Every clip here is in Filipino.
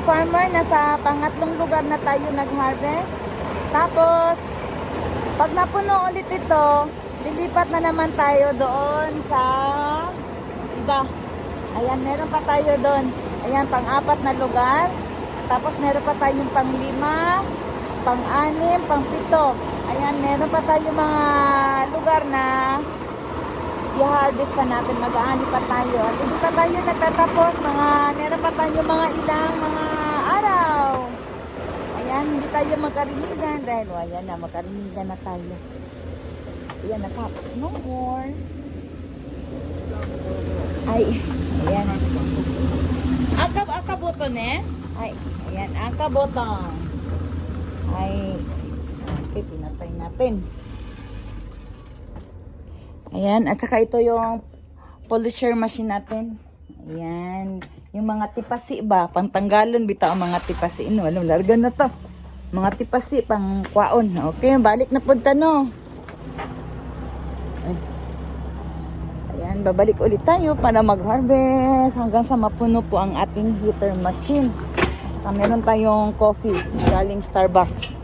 farmer, nasa pangatlong lugar na tayo nag-harvest. Tapos, pag napuno ulit ito, lilipat na naman tayo doon sa iba. Ayan, meron pa tayo doon. Ayan, pang-apat na lugar. Tapos meron pa tayong pang-5, pang-6, pang-7. Ayan, meron pa tayong mga lugar na i-harvest pa natin. Mag-aani pa tayo. At hindi pa tayo nagtatapos. Meron pa tayong mga ilang mga araw. Ayan, hindi tayo magkarinigan. Dahil, ayan na, magkarinigan na tayo. Ayan, natapos. No more. Ay, ayan. Akaboton eh. Ay, ayan, akaboton. Ay, okay, pinatay natin. Ayan, at saka ito yung polisher machine natin. Ayan, yung mga tipasi ba, pantanggalon bitaw ang mga tipasi. No, alam, largan na to. Mga tipasi, pang kwaon. Okay, balik na punta no. Ayan, babalik ulit tayo para mag-harvest hanggang sa mapuno po ang ating heater machine. At saka meron tayong coffee galing Starbucks.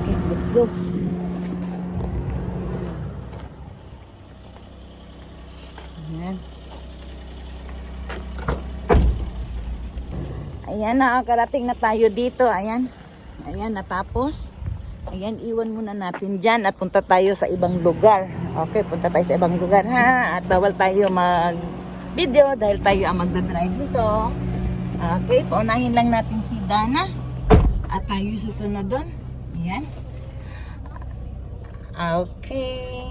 Okay, let's go. Ayan. Ayan, nakakarating na tayo dito. Ayan. Ayan, natapos. Ayan, iwan muna natin dyan at punta tayo sa ibang lugar. Okay, punta tayo sa ibang lugar ha. At bawal tayo mag-video dahil tayo ang magdadrive dito. Okay, paunahin lang natin si Dana. At tayo susunod doon. Ayan. Okay.